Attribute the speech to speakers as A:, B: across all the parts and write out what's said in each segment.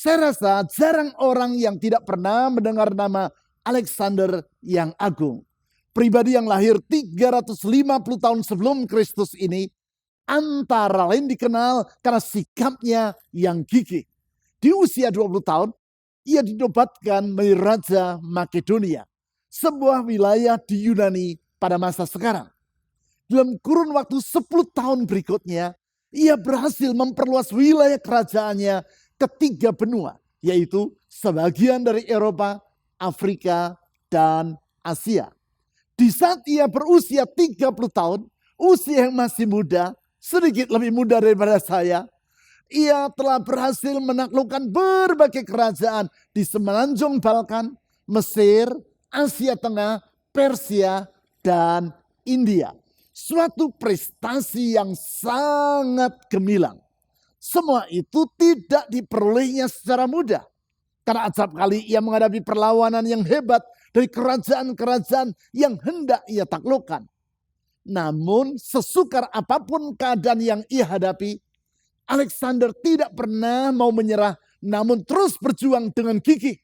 A: Saya rasa jarang orang yang tidak pernah mendengar nama Alexander yang Agung. Pribadi yang lahir 350 tahun sebelum Kristus ini antara lain dikenal karena sikapnya yang gigih. Di usia 20 tahun, ia dinobatkan menjadi Raja Makedonia, sebuah wilayah di Yunani pada masa sekarang. Dalam kurun waktu 10 tahun berikutnya, ia berhasil memperluas wilayah kerajaannya ke 3 benua, yaitu sebagian dari Eropa, Afrika, dan Asia. Di saat ia berusia 30 tahun, usia yang masih muda, sedikit lebih muda daripada saya, ia telah berhasil menaklukkan berbagai kerajaan di semenanjung Balkan, Mesir, Asia Tengah, Persia, dan India. Suatu prestasi yang sangat gemilang. Semua itu tidak diperolehnya secara mudah. Karena acap kali ia menghadapi perlawanan yang hebat dari kerajaan-kerajaan yang hendak ia taklukkan. Namun sesukar apapun keadaan yang ia hadapi, Alexander tidak pernah mau menyerah, namun terus berjuang dengan gigih.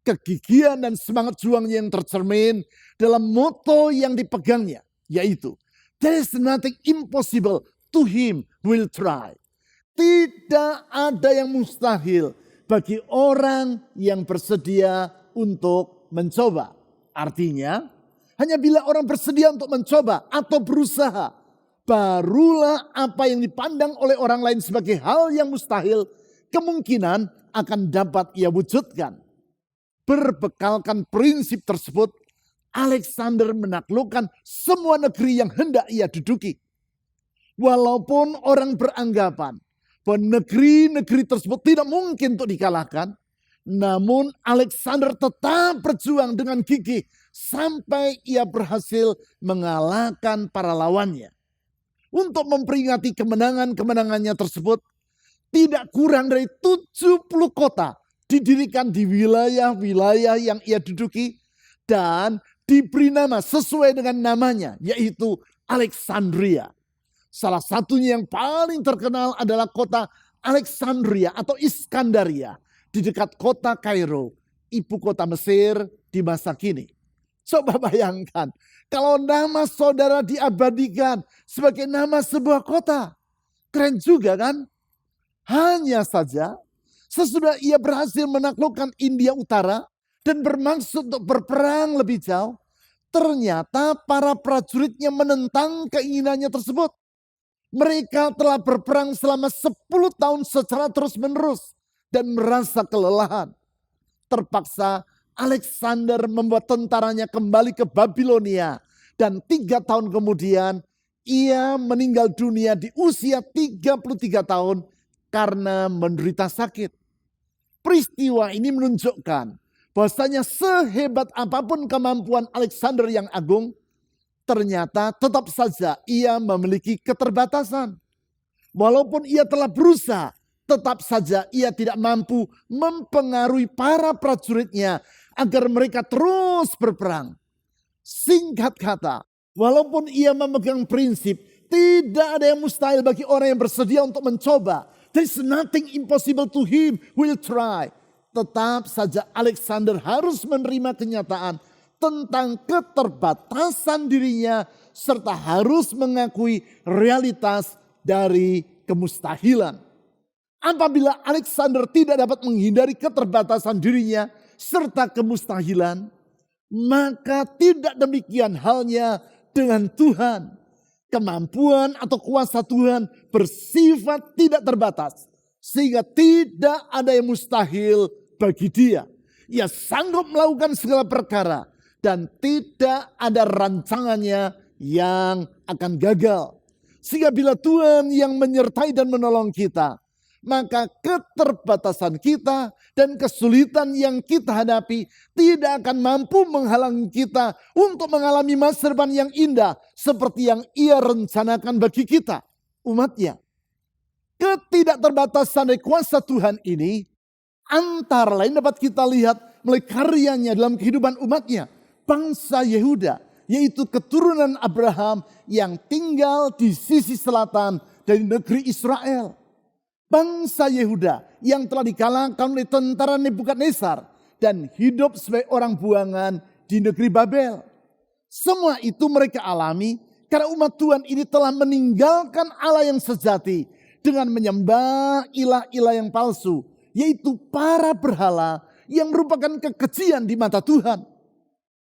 A: Kegigihan dan semangat juangnya yang tercermin dalam moto yang dipegangnya, yaitu there is nothing impossible to him who will try. Tidak ada yang mustahil bagi orang yang bersedia untuk mencoba. Artinya, hanya bila orang bersedia untuk mencoba atau berusaha, barulah apa yang dipandang oleh orang lain sebagai hal yang mustahil, kemungkinan akan dapat ia wujudkan. Berbekalkan prinsip tersebut, Alexander menaklukkan semua negeri yang hendak ia duduki. Walaupun orang beranggapan bahwa negeri-negeri tersebut tidak mungkin untuk dikalahkan, namun Alexander tetap berjuang dengan gigih sampai ia berhasil mengalahkan para lawannya. Untuk memperingati kemenangan-kemenangannya tersebut, tidak kurang dari 70 kota didirikan di wilayah-wilayah yang ia duduki dan diberi nama sesuai dengan namanya, yaitu Alexandria. Salah satunya yang paling terkenal adalah kota Alexandria atau Iskandaria di dekat kota Kairo, ibu kota Mesir di masa kini. Coba bayangkan kalau nama saudara diabadikan sebagai nama sebuah kota. Keren juga kan? Hanya saja sesudah ia berhasil menaklukkan India Utara dan bermaksud untuk berperang lebih jauh, ternyata para prajuritnya menentang keinginannya tersebut. Mereka telah berperang selama 10 tahun secara terus-menerus dan merasa kelelahan. Terpaksa Alexander membuat tentaranya kembali ke Babilonia dan 3 tahun kemudian ia meninggal dunia di usia 33 tahun karena menderita sakit. Peristiwa ini menunjukkan bahwasanya sehebat apapun kemampuan Alexander yang agung, ternyata tetap saja ia memiliki keterbatasan. Walaupun ia telah berusaha, tetap saja ia tidak mampu mempengaruhi para prajuritnya agar mereka terus berperang. Singkat kata, walaupun ia memegang prinsip, tidak ada yang mustahil bagi orang yang bersedia untuk mencoba. There is nothing impossible to him who will try. Tetap saja Alexander harus menerima kenyataan tentang keterbatasan dirinya serta harus mengakui realitas dari kemustahilan. Apabila Alexander tidak dapat menghindari keterbatasan dirinya serta kemustahilan, maka tidak demikian halnya dengan Tuhan. Kemampuan atau kuasa Tuhan bersifat tidak terbatas, sehingga tidak ada yang mustahil bagi dia. Ia sanggup melakukan segala perkara dan tidak ada rancangannya yang akan gagal. Sehingga bila Tuhan yang menyertai dan menolong kita, maka keterbatasan kita dan kesulitan yang kita hadapi tidak akan mampu menghalangi kita untuk mengalami masa depan yang indah seperti yang ia rencanakan bagi kita, umatnya. Ketidakterbatasan dari kuasa Tuhan ini antara lain dapat kita lihat melalui karyanya dalam kehidupan umatnya, bangsa Yehuda, yaitu keturunan Abraham yang tinggal di sisi selatan dari negeri Israel. Bangsa Yehuda yang telah dikalahkan oleh tentara Nebukadnezar dan hidup sebagai orang buangan di negeri Babel. Semua itu mereka alami karena umat Tuhan ini telah meninggalkan Allah yang sejati dengan menyembah ilah-ilah yang palsu, yaitu para berhala yang merupakan kekejian di mata Tuhan.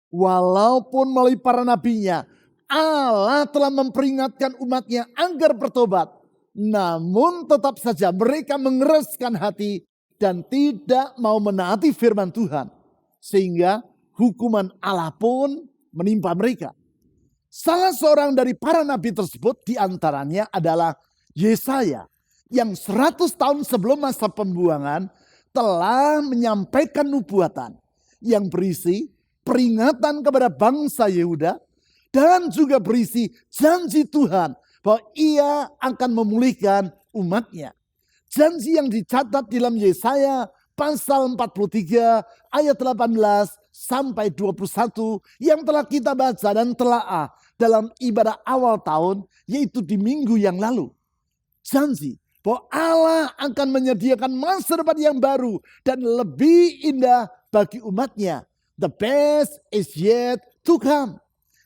A: Walaupun melalui para nabinya Allah telah memperingatkan umatnya agar bertobat, namun tetap saja mereka mengeraskan hati dan tidak mau menaati firman Tuhan. Sehingga hukuman Allah pun menimpa mereka. Salah seorang dari para nabi tersebut diantaranya adalah Yesaya. Yang 100 tahun sebelum masa pembuangan telah menyampaikan nubuatan yang berisi peringatan kepada bangsa Yehuda dan juga berisi janji Tuhan bahwa ia akan memulihkan umatnya. Janji yang dicatat dalam Yesaya pasal 43 ayat 18 sampai 21 yang telah kita baca dan telaah dalam ibadah awal tahun, yaitu di minggu yang lalu. Janji bahwa Allah akan menyediakan masa depan yang baru dan lebih indah bagi umatnya. The best is yet to come.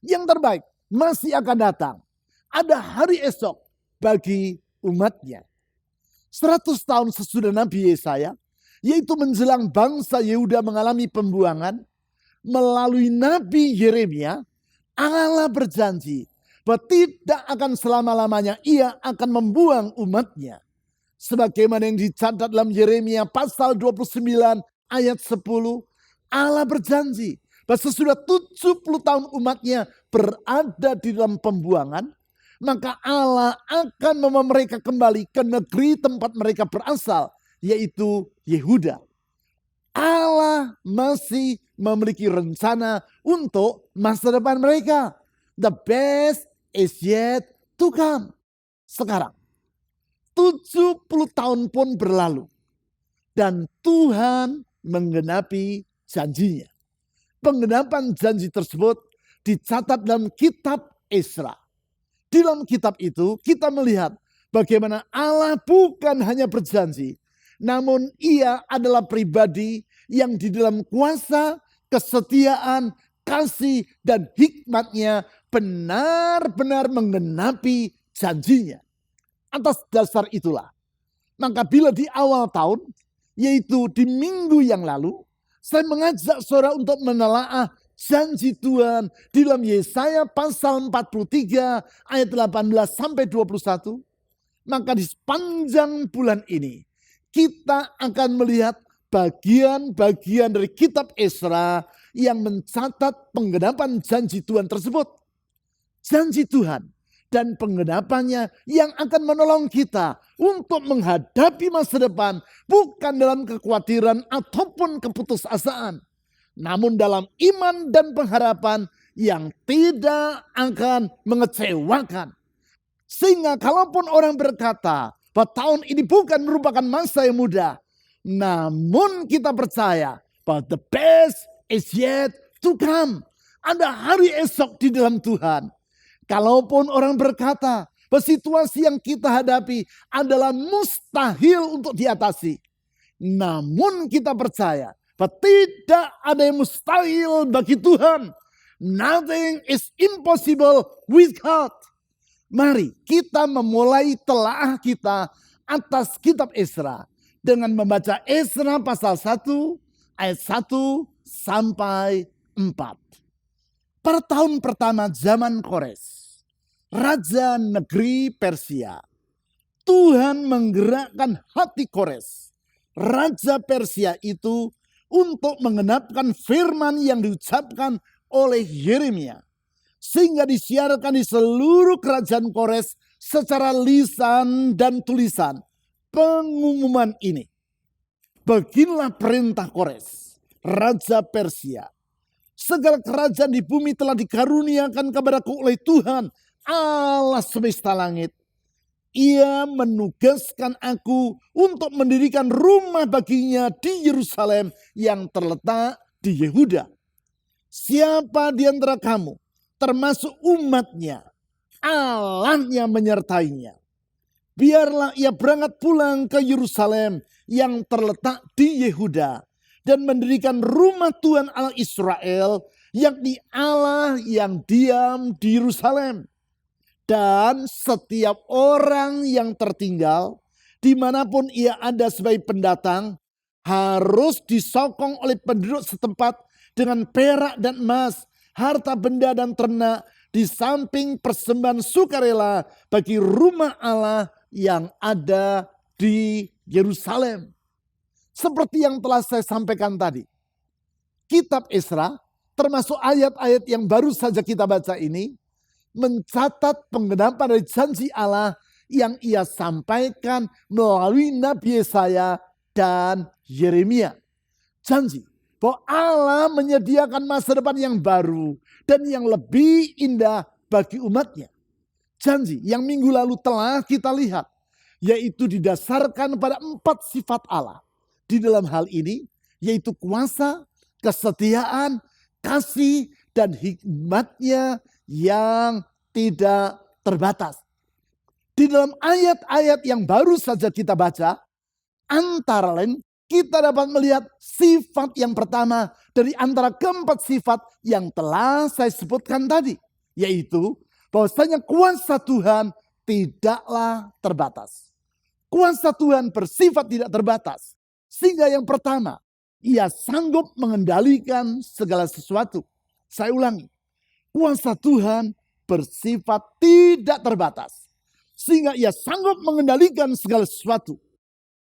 A: Yang terbaik masih akan datang. Ada hari esok bagi umatnya. 100 tahun sesudah Nabi Yesaya, yaitu menjelang bangsa Yehuda mengalami pembuangan, melalui Nabi Yeremia, Allah berjanji bahwa tidak akan selama-lamanya ia akan membuang umatnya. Sebagaimana yang dicatat dalam Yeremia pasal 29 ayat 10, Allah berjanji bahwa sesudah 70 tahun umatnya berada di dalam pembuangan, maka Allah akan membawa mereka kembali ke negeri tempat mereka berasal, yaitu Yehuda. Allah masih memiliki rencana untuk masa depan mereka. The best is yet to come. Sekarang, 70 tahun pun berlalu dan Tuhan menggenapi janjinya. Penggenapan janji tersebut dicatat dalam kitab Esra. Di dalam kitab itu kita melihat bagaimana Allah bukan hanya berjanji, namun ia adalah pribadi yang di dalam kuasa, kesetiaan, kasih, dan hikmatnya benar-benar menggenapi janjinya. Atas dasar itulah, maka bila di awal tahun, yaitu di minggu yang lalu, saya mengajak saudara untuk menelaah janji Tuhan di dalam Yesaya pasal 43 ayat 18 sampai 21. Maka di sepanjang bulan ini kita akan melihat bagian-bagian dari kitab Esra yang mencatat penggenapan janji Tuhan tersebut. Janji Tuhan dan penggenapannya yang akan menolong kita untuk menghadapi masa depan bukan dalam kekhawatiran ataupun keputusasaan, namun dalam iman dan pengharapan yang tidak akan mengecewakan. Sehingga kalaupun orang berkata bahwa tahun ini bukan merupakan masa yang mudah, namun kita percaya bahwa the best is yet to come. Ada hari esok di dalam Tuhan. Kalaupun orang berkata bahwa situasi yang kita hadapi adalah mustahil untuk diatasi, namun kita percaya bahwa tidak ada yang mustahil bagi Tuhan. Nothing is impossible with God. Mari kita memulai telaah kita atas kitab Esra dengan membaca Esra pasal 1 ayat 1 sampai 4. Pada tahun pertama zaman Kores, raja negeri Persia, Tuhan menggerakkan hati Kores, raja Persia itu, untuk menggenapkan firman yang diucapkan oleh Yeremia. Sehingga disiarkan di seluruh kerajaan Kores secara lisan dan tulisan pengumuman ini. Beginilah perintah Kores, raja Persia. Segala kerajaan di bumi telah dikaruniakan kepadaku oleh Tuhan, Allah semesta langit. Ia menugaskan aku untuk mendirikan rumah baginya di Yerusalem yang terletak di Yehuda. Siapa di antara kamu, termasuk umatnya, Allahnya menyertainya. biarlah ia berangkat pulang ke Yerusalem yang terletak di Yehuda dan mendirikan rumah Tuhan Allah Israel, yakni Allah yang diam di Yerusalem. Dan setiap orang yang tertinggal, dimanapun ia ada sebagai pendatang, harus disokong oleh penduduk setempat dengan perak dan emas, harta benda dan ternak, di samping persembahan sukarela bagi rumah Allah yang ada di Yerusalem. Seperti yang telah saya sampaikan tadi, kitab Esra, termasuk ayat-ayat yang baru saja kita baca ini, mencatat penggenapan dari janji Allah yang ia sampaikan melalui Nabi Yesaya dan Yeremia. Janji bahwa Allah menyediakan masa depan yang baru dan yang lebih indah bagi umatnya. Janji yang minggu lalu telah kita lihat, yaitu didasarkan pada 4 sifat Allah. Di dalam hal ini, yaitu kuasa, kesetiaan, kasih, dan hikmatnya yang tidak terbatas. Di dalam ayat-ayat yang baru saja kita baca, antara lain kita dapat melihat sifat yang pertama dari antara keempat sifat yang telah saya sebutkan tadi, yaitu bahwasanya kuasa Tuhan tidaklah terbatas. Kuasa Tuhan bersifat tidak terbatas. Sehingga yang pertama, ia sanggup mengendalikan segala sesuatu. Saya ulangi, kuasa Tuhan bersifat tidak terbatas. Sehingga ia sanggup mengendalikan segala sesuatu.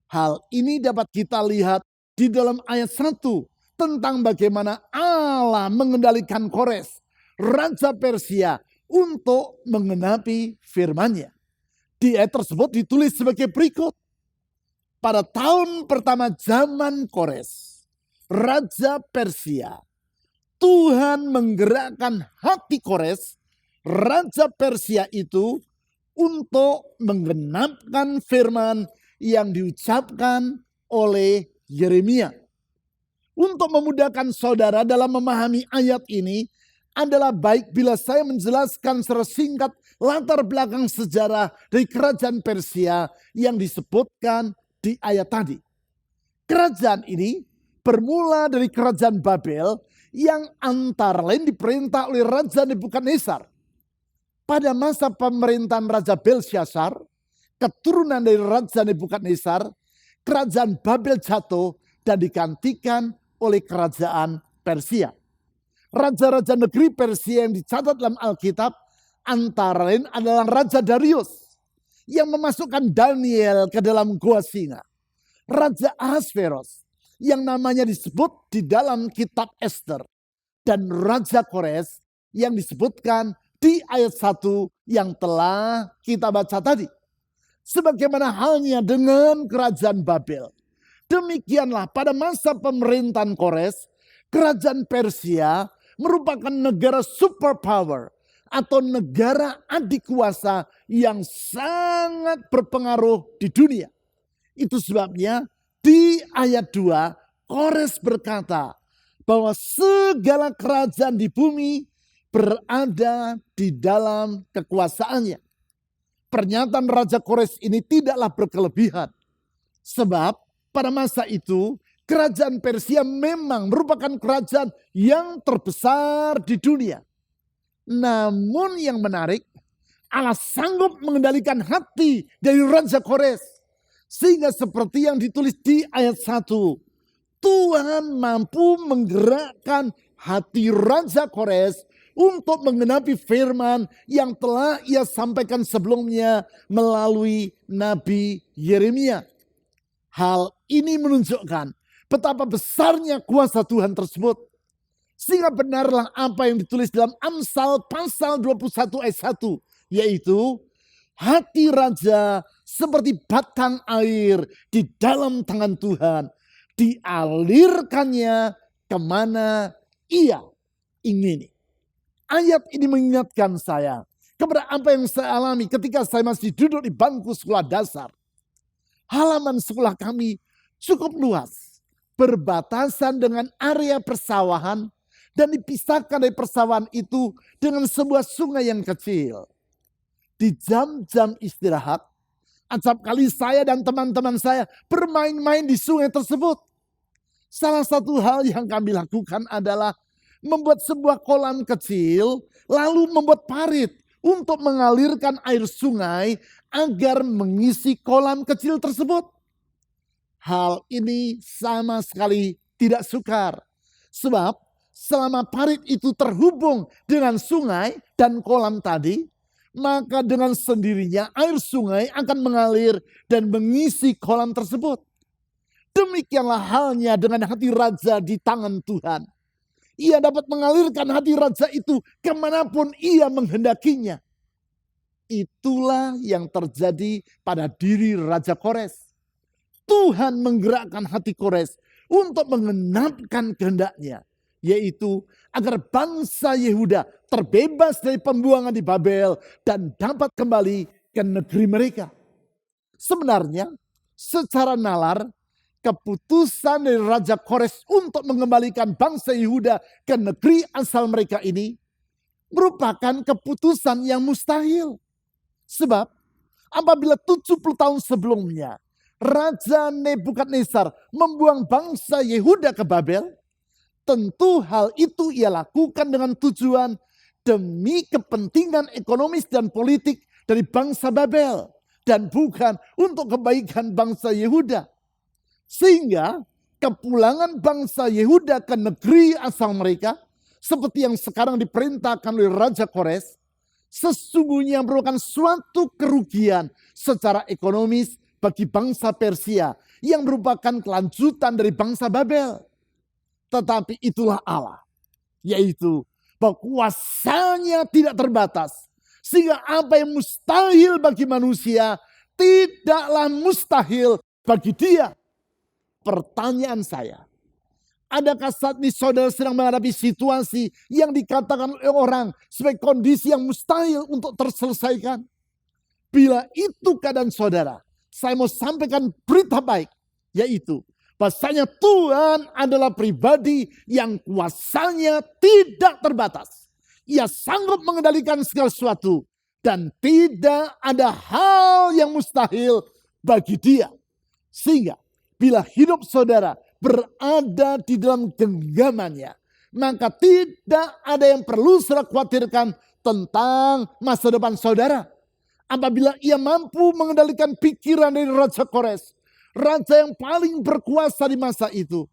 A: Hal ini dapat kita lihat di dalam ayat 1 tentang bagaimana Allah mengendalikan Kores, Raja Persia, untuk menggenapi firman-Nya. Di ayat tersebut ditulis sebagai berikut. Pada tahun pertama zaman Kores, Raja Persia, Tuhan menggerakkan hati Kores, Raja Persia itu, untuk menggenapkan firman yang diucapkan oleh Yeremia. Untuk memudahkan saudara dalam memahami ayat ini, adalah baik bila saya menjelaskan secara singkat latar belakang sejarah dari kerajaan Persia yang disebutkan di ayat tadi. Kerajaan ini bermula dari kerajaan Babel yang antara lain diperintah oleh Raja Nebukadnezar. Pada masa pemerintahan Raja Belshazzar, keturunan dari Raja Nebukadnezar, kerajaan Babel jatuh dan digantikan oleh kerajaan Persia. Raja-raja negeri Persia yang dicatat dalam Alkitab antara lain adalah Raja Darius yang memasukkan Daniel ke dalam gua singa. Raja Ahasveros yang namanya disebut di dalam kitab Esther. Dan Raja Kores yang disebutkan di ayat 1 yang telah kita baca tadi. Sebagaimana halnya dengan kerajaan Babel. Demikianlah pada masa pemerintahan Kores, kerajaan Persia merupakan negara superpower atau negara adik kuasa yang sangat berpengaruh di dunia. Itu sebabnya di ayat 2 Kores berkata bahwa segala kerajaan di bumi berada di dalam kekuasaannya. Pernyataan Raja Kores ini tidaklah berkelebihan. Sebab pada masa itu kerajaan Persia memang merupakan kerajaan yang terbesar di dunia. Namun yang menarik, Allah sanggup mengendalikan hati dari Raja Kores. Sehingga seperti yang ditulis di ayat 1, Tuhan mampu menggerakkan hati Raja Kores untuk menggenapi firman yang telah ia sampaikan sebelumnya melalui Nabi Yeremia. Hal ini menunjukkan betapa besarnya kuasa Tuhan tersebut. Sehingga benarlah apa yang ditulis dalam Amsal pasal 21 ayat 1. Yaitu hati raja seperti batang air di dalam tangan Tuhan. Dialirkannya kemana ia ingini. Ayat ini mengingatkan saya kepada apa yang saya alami ketika saya masih duduk di bangku sekolah dasar. Halaman sekolah kami cukup luas, berbatasan dengan area persawahan dan dipisahkan dari persawahan itu dengan sebuah sungai yang kecil. Di jam-jam istirahat Acap kali saya dan teman-teman saya bermain-main di sungai tersebut. Salah satu hal yang kami lakukan adalah membuat sebuah kolam kecil, lalu membuat parit untuk mengalirkan air sungai agar mengisi kolam kecil tersebut. Hal ini sama sekali tidak sukar. Sebab selama parit itu terhubung dengan sungai dan kolam tadi, maka dengan sendirinya air sungai akan mengalir dan mengisi kolam tersebut. Demikianlah halnya dengan hati raja di tangan Tuhan. Ia dapat mengalirkan hati raja itu kemanapun ia menghendakinya. Itulah yang terjadi pada diri Raja Kores. Tuhan menggerakkan hati Kores untuk mengenapkan kehendaknya, yaitu agar bangsa Yehuda terbebas dari pembuangan di Babel dan dapat kembali ke negeri mereka. Sebenarnya secara nalar keputusan dari Raja Kores untuk mengembalikan bangsa Yehuda ke negeri asal mereka ini merupakan keputusan yang mustahil. Sebab apabila 70 tahun sebelumnya Raja Nebukadnezar membuang bangsa Yehuda ke Babel, tentu hal itu ia lakukan dengan tujuan demi kepentingan ekonomis dan politik dari bangsa Babel dan bukan untuk kebaikan bangsa Yehuda. Sehingga kepulangan bangsa Yehuda ke negeri asal mereka seperti yang sekarang diperintahkan oleh Raja Kores sesungguhnya merupakan suatu kerugian secara ekonomis bagi bangsa Persia yang merupakan kelanjutan dari bangsa Babel. Tetapi itulah Allah, yaitu bahwa kuasanya tidak terbatas. Sehingga apa yang mustahil bagi manusia tidaklah mustahil bagi dia. Pertanyaan saya, adakah saat ini saudara sedang menghadapi situasi yang dikatakan oleh orang sebagai kondisi yang mustahil untuk terselesaikan? Bila itu keadaan saudara, saya mau sampaikan berita baik, yaitu bahasanya Tuhan adalah pribadi yang kuasanya tidak terbatas. Ia sanggup mengendalikan segala sesuatu dan tidak ada hal yang mustahil bagi dia. Sehingga bila hidup saudara berada di dalam genggamannya, maka tidak ada yang perlu saudara khawatirkan tentang masa depan saudara. Apabila ia mampu mengendalikan pikiran dari Raja Kores, raja yang paling berkuasa di masa itu,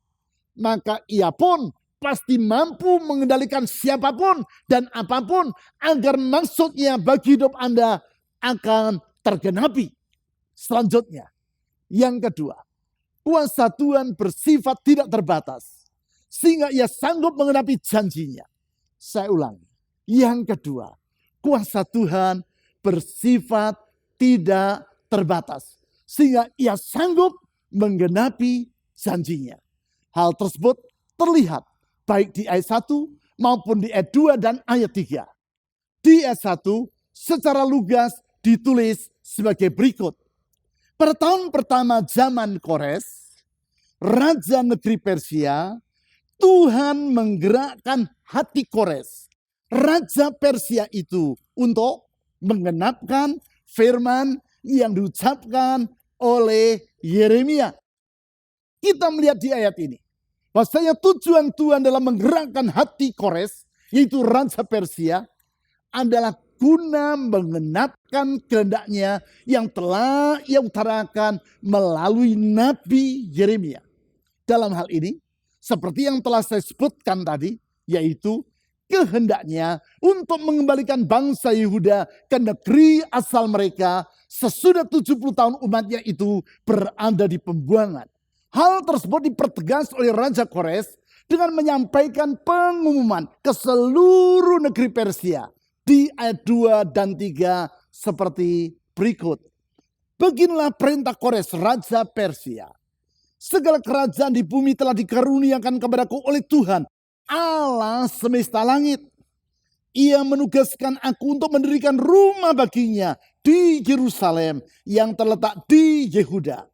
A: maka ia pun pasti mampu mengendalikan siapapun dan apapun agar maksudnya bagi hidup Anda akan tergenapi. Selanjutnya, yang kedua, kuasa Tuhan bersifat tidak terbatas sehingga ia sanggup mengenapi janjinya. Saya ulangi, yang kedua, kuasa Tuhan bersifat tidak terbatas sehingga ia sanggup menggenapi janjinya. Hal tersebut terlihat baik di ayat 1 maupun di ayat 2 dan ayat 3. Di ayat 1 secara lugas ditulis sebagai berikut. Pada tahun pertama zaman Kores, Raja Negeri Persia, Tuhan menggerakkan hati Kores, Raja Persia itu untuk menggenapkan firman yang diucapkan oleh Yeremia. Kita melihat di ayat ini, bahwasanya tujuan Tuhan dalam menggerakkan hati Kores, yaitu Raja Persia, adalah guna menggenapkan kehendaknya yang telah ia utarakan melalui Nabi Yeremia. Dalam hal ini, seperti yang telah saya sebutkan tadi, yaitu kehendaknya untuk mengembalikan bangsa Yehuda ke negeri asal mereka sesudah 70 tahun umatnya itu berada di pembuangan. Hal tersebut dipertegas oleh Raja Kores dengan menyampaikan pengumuman ke seluruh negeri Persia di ayat 2 dan 3 seperti berikut. Beginilah perintah Kores Raja Persia. Segala kerajaan di bumi telah dikaruniakan kepadaku oleh Tuhan, Allah semesta langit. Ia menugaskan aku untuk mendirikan rumah baginya di Yerusalem yang terletak di Yehuda.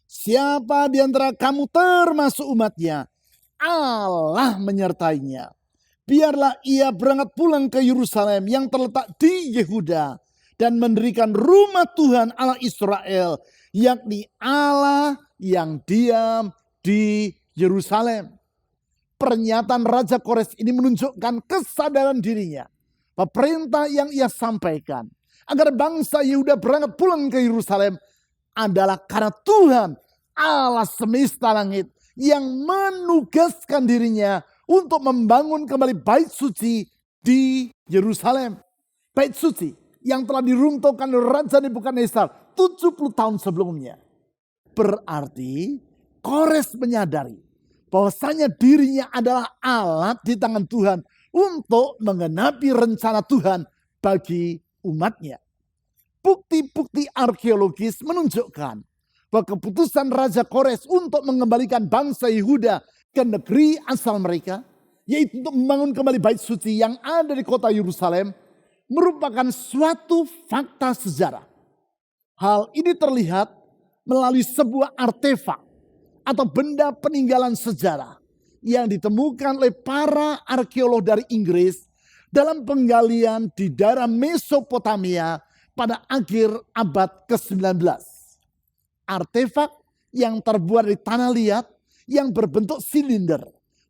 A: Siapa di antara kamu termasuk umatnya, Allah menyertainya. Biarlah ia berangkat pulang ke Yerusalem yang terletak di Yehuda dan mendirikan rumah Tuhan Allah Israel, yakni Allah yang diam di Yerusalem. Pernyataan Raja Kores ini menunjukkan kesadaran dirinya. Perintah yang ia sampaikan agar bangsa Yehuda berangkat pulang ke Yerusalem adalah karena Tuhan Allah semesta langit yang menugaskan dirinya untuk membangun kembali bait suci di Yerusalem. Bait suci yang telah diruntuhkan oleh Raja Nebukadnezar 70 tahun sebelumnya. Berarti Kores menyadari bahwasanya dirinya adalah alat di tangan Tuhan untuk menggenapi rencana Tuhan bagi umatnya. Bukti-bukti arkeologis menunjukkan bahwa keputusan Raja Kores untuk mengembalikan bangsa Yehuda ke negeri asal mereka, yaitu untuk membangun kembali bait suci yang ada di kota Yerusalem, merupakan suatu fakta sejarah. Hal ini terlihat melalui sebuah artefak atau benda peninggalan sejarah yang ditemukan oleh para arkeolog dari Inggris dalam penggalian di daerah Mesopotamia pada akhir abad ke-19. Artefak yang terbuat dari tanah liat yang berbentuk silinder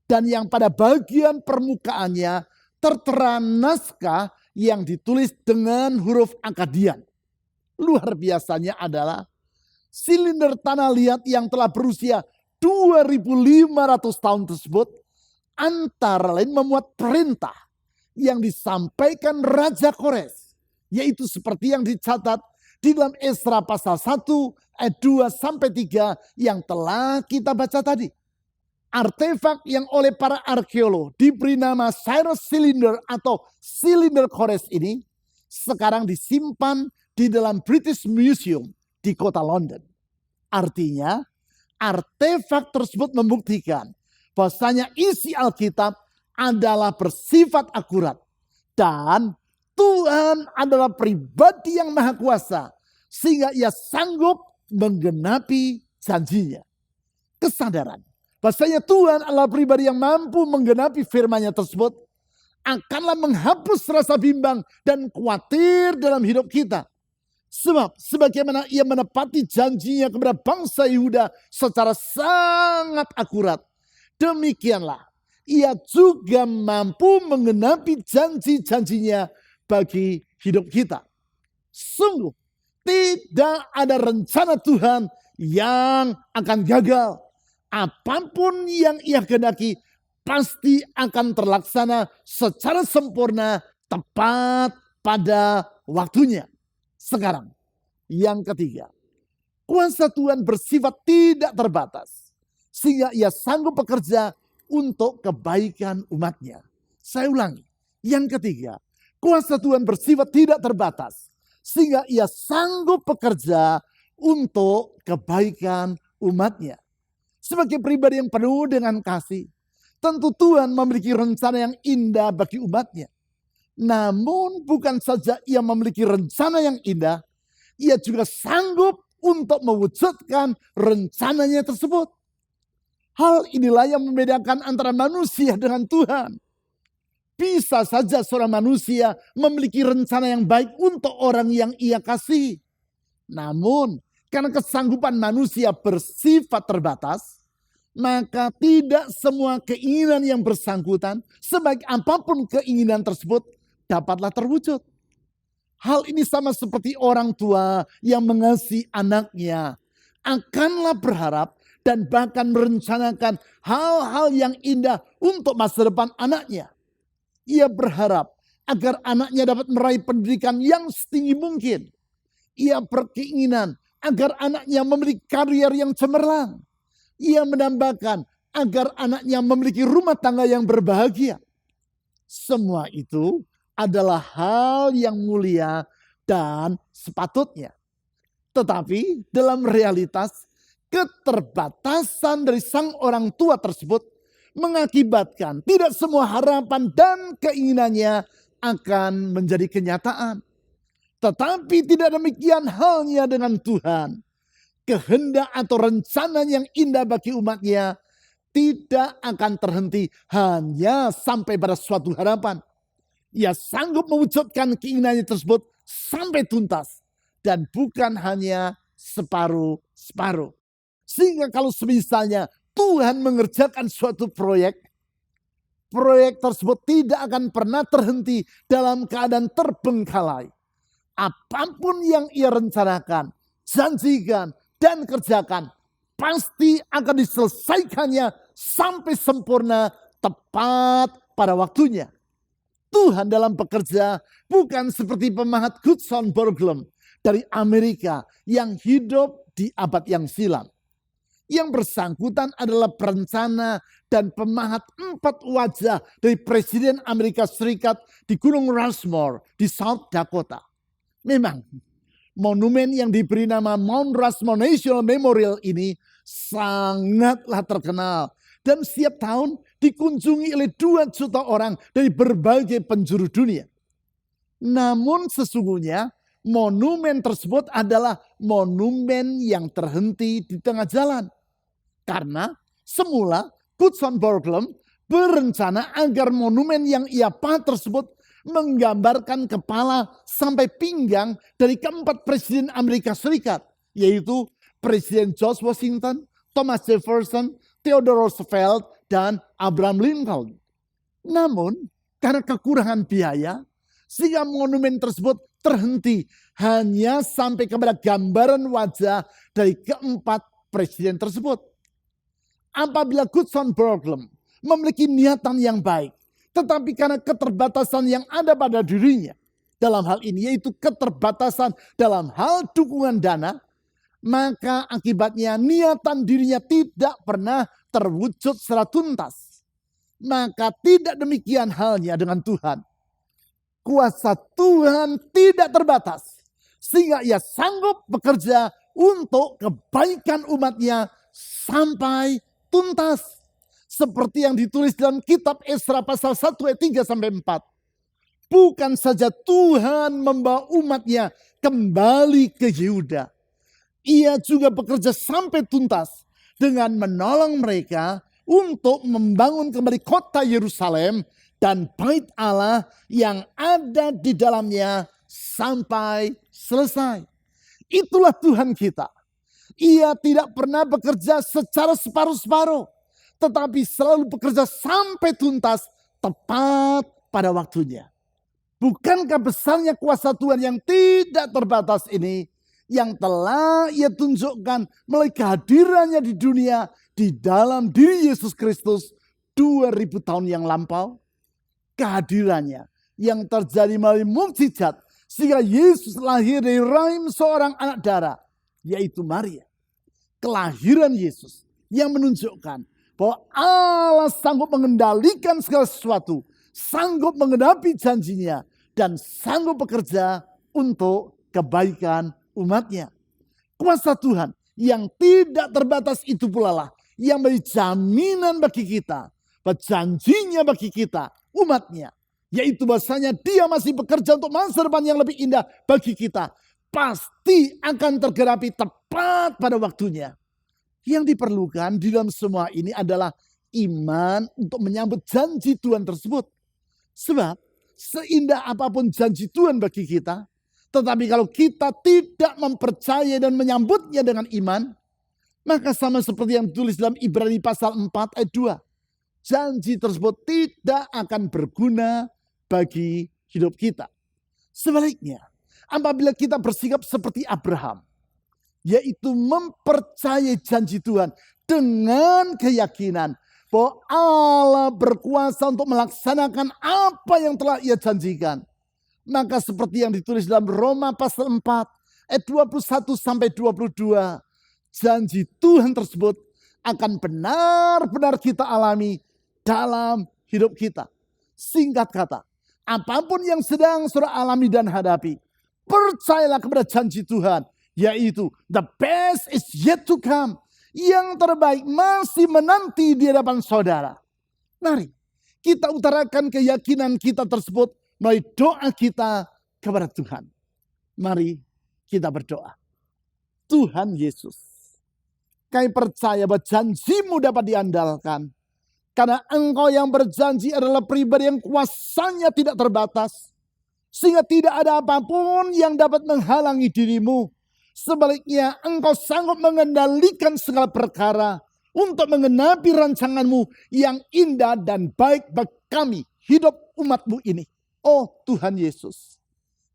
A: dan yang pada bagian permukaannya tertera naskah yang ditulis dengan huruf Akkadian. Luar biasanya adalah silinder tanah liat yang telah berusia 2.500 tahun tersebut antara lain memuat perintah yang disampaikan Raja Kores, yaitu seperti yang dicatat di dalam Esra pasal 1 ayat 2-3 yang telah kita baca tadi. Artefak yang oleh para arkeolog diberi nama Cyrus Cylinder atau Cylinder Kores ini sekarang disimpan di dalam British Museum di kota London. Artinya, artefak tersebut membuktikan bahwasanya isi Alkitab adalah bersifat akurat dan Tuhan adalah pribadi yang maha kuasa sehingga ia sanggup menggenapi janjinya. Kesadaran bahwasanya Tuhan adalah pribadi yang mampu menggenapi firman-Nya tersebut akanlah menghapus rasa bimbang dan khawatir dalam hidup kita. Sebab sebagaimana ia menepati janjinya kepada bangsa Yehuda secara sangat akurat, demikianlah ia juga mampu menggenapi janji-janjinya bagi hidup kita. Sungguh tidak ada rencana Tuhan yang akan gagal. Apapun yang ia kehendaki pasti akan terlaksana secara sempurna tepat pada waktunya. Sekarang, yang ketiga, kuasa Tuhan bersifat tidak terbatas, sehingga ia sanggup bekerja untuk kebaikan umatnya. Saya ulangi, yang ketiga, kuasa Tuhan bersifat tidak terbatas, sehingga ia sanggup bekerja untuk kebaikan umatnya. Sebagai pribadi yang penuh dengan kasih, tentu Tuhan memiliki rencana yang indah bagi umatnya. Namun bukan saja ia memiliki rencana yang indah, ia juga sanggup untuk mewujudkan rencananya tersebut. Hal inilah yang membedakan antara manusia dengan Tuhan. Bisa saja seorang manusia memiliki rencana yang baik untuk orang yang ia kasihi. Namun karena kesanggupan manusia bersifat terbatas, maka tidak semua keinginan yang bersangkutan, sebaik apapun keinginan tersebut, dapatlah terwujud. Hal ini sama seperti orang tua yang mengasihi anaknya. Akanlah berharap dan bahkan merencanakan hal-hal yang indah untuk masa depan anaknya. Ia berharap agar anaknya dapat meraih pendidikan yang setinggi mungkin. Ia berkeinginan agar anaknya memiliki karier yang cemerlang. Ia menambahkan agar anaknya memiliki rumah tangga yang berbahagia. Semua itu adalah hal yang mulia dan sepatutnya. Tetapi dalam realitas, keterbatasan dari sang orang tua tersebut mengakibatkan tidak semua harapan dan keinginannya akan menjadi kenyataan. Tetapi tidak demikian halnya dengan Tuhan. Kehendak atau rencana yang indah bagi umatnya tidak akan terhenti hanya sampai pada suatu harapan. Ia sanggup mewujudkan keinginannya tersebut sampai tuntas. Dan bukan hanya separuh-separuh. Sehingga kalau misalnya Tuhan mengerjakan suatu proyek tersebut tidak akan pernah terhenti dalam keadaan terbengkalai. Apapun yang ia rencanakan, janjikan, dan kerjakan, pasti akan diselesaikannya sampai sempurna tepat pada waktunya. Tuhan dalam bekerja bukan seperti pemahat Gutzon Borglum dari Amerika yang hidup di abad yang silam. Yang bersangkutan adalah perencana dan pemahat 4 wajah dari Presiden Amerika Serikat di Gunung Rushmore di South Dakota. Memang monumen yang diberi nama Mount Rushmore National Memorial ini sangatlah terkenal. Dan setiap tahun dikunjungi oleh 2 juta orang dari berbagai penjuru dunia. Namun sesungguhnya monumen tersebut adalah monumen yang terhenti di tengah jalan. Karena semula Gutzon Borglum berencana agar monumen yang ia pahat tersebut menggambarkan kepala sampai pinggang dari keempat presiden Amerika Serikat. Yaitu Presiden George Washington, Thomas Jefferson, Theodore Roosevelt, dan Abraham Lincoln. Namun karena kekurangan biaya, sehingga monumen tersebut terhenti hanya sampai kepada gambaran wajah dari keempat presiden tersebut. Apabila Gutzon Borglum memiliki niatan yang baik, tetapi karena keterbatasan yang ada pada dirinya, dalam hal ini yaitu keterbatasan dalam hal dukungan dana, maka akibatnya niatan dirinya tidak pernah terwujud secara tuntas. Maka tidak demikian halnya dengan Tuhan. Kuasa Tuhan tidak terbatas, sehingga ia sanggup bekerja untuk kebaikan umatnya sampai tuntas. Seperti yang ditulis dalam kitab Esra pasal 1 ayat 3-4. Bukan saja Tuhan membawa umatnya kembali ke Yehuda. Ia juga bekerja sampai tuntas dengan menolong mereka untuk membangun kembali kota Yerusalem dan bait Allah yang ada di dalamnya sampai selesai. Itulah Tuhan kita. Ia tidak pernah bekerja secara separuh-separuh, tetapi selalu bekerja sampai tuntas tepat pada waktunya. Bukankah besarnya kuasa Tuhan yang tidak terbatas ini yang telah ia tunjukkan melalui kehadirannya di dunia di dalam diri Yesus Kristus 2000 tahun yang lampau? Kehadirannya yang terjadi melalui mukjizat sehingga Yesus lahir dari rahim seorang anak darah, yaitu Maria. Kelahiran Yesus yang menunjukkan bahwa Allah sanggup mengendalikan segala sesuatu, sanggup menggenapi janjinya, dan sanggup bekerja untuk kebaikan umatnya. Kuasa Tuhan yang tidak terbatas itu pula lah yang menjadi jaminan bagi kita, janjinya bagi kita, umatnya. Yaitu bahasanya dia masih bekerja untuk masa depan yang lebih indah bagi kita. Pasti akan tergenapi tepat pada waktunya. Yang diperlukan di dalam semua ini adalah iman untuk menyambut janji Tuhan tersebut. Sebab seindah apapun janji Tuhan bagi kita, tetapi kalau kita tidak mempercayai dan menyambutnya dengan iman, maka sama seperti yang ditulis dalam Ibrani pasal 4 ayat 2. Janji tersebut tidak akan berguna bagi hidup kita. Sebaliknya, apabila kita bersikap seperti Abraham, yaitu mempercayai janji Tuhan dengan keyakinan bahwa Allah berkuasa untuk melaksanakan apa yang telah ia janjikan. Maka seperti yang ditulis dalam Roma pasal 4 ayat 21-22, janji Tuhan tersebut akan benar-benar kita alami dalam hidup kita. Singkat kata, apapun yang sedang saudara alami dan hadapi, percayalah kepada janji Tuhan, yaitu the best is yet to come. Yang terbaik masih menanti di hadapan saudara. Mari kita utarakan keyakinan kita tersebut melalui doa kita kepada Tuhan. Mari kita berdoa. Tuhan Yesus, kami percaya bahwa janji-Mu dapat diandalkan. Karena Engkau yang berjanji adalah pribadi yang kuasanya tidak terbatas. Sehingga tidak ada apapun yang dapat menghalangi dirimu. Sebaliknya engkau sanggup mengendalikan segala perkara untuk menggenapi rancanganmu yang indah dan baik bagi kami, hidup umatmu ini. Oh Tuhan Yesus,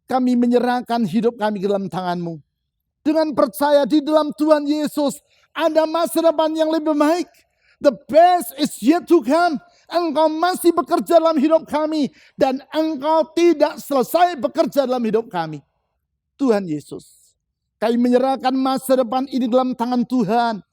A: kami menyerahkan hidup kami ke dalam tanganmu. Dengan percaya di dalam Tuhan Yesus ada masa depan yang lebih baik. The best is yet to come. Engkau masih bekerja dalam hidup kami. Dan engkau tidak selesai bekerja dalam hidup kami. Tuhan Yesus, kami menyerahkan masa depan ini dalam tangan Tuhan.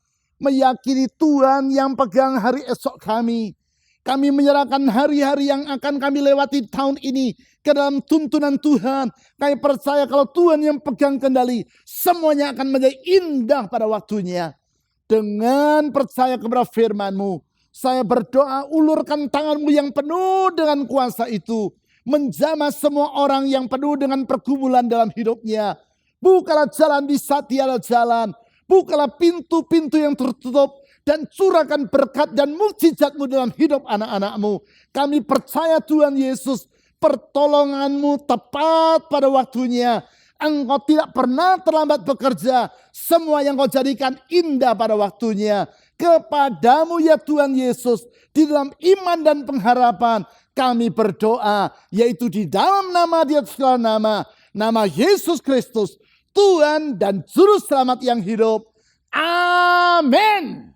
A: Meyakini Tuhan yang pegang hari esok kami. Kami menyerahkan hari-hari yang akan kami lewati tahun ini ke dalam tuntunan Tuhan. Kami percaya kalau Tuhan yang pegang kendali, semuanya akan menjadi indah pada waktunya. Dengan percaya kepada firman-Mu, saya berdoa ulurkan tangan-Mu yang penuh dengan kuasa itu. Menjamah semua orang yang penuh dengan pergumulan dalam hidupnya. Bukalah jalan di saat tiada jalan. Bukalah pintu-pintu yang tertutup. Dan curahkan berkat dan mukjizat-Mu dalam hidup anak-anak-Mu. Kami percaya Tuhan Yesus, pertolongan-Mu tepat pada waktunya. Engkau tidak pernah terlambat bekerja. Semua yang Kau jadikan indah pada waktunya. Kepadamu ya Tuhan Yesus, di dalam iman dan pengharapan kami berdoa, yaitu di dalam nama di atas segala nama, nama Yesus Kristus, Tuhan dan Juru Selamat yang hidup. Amin.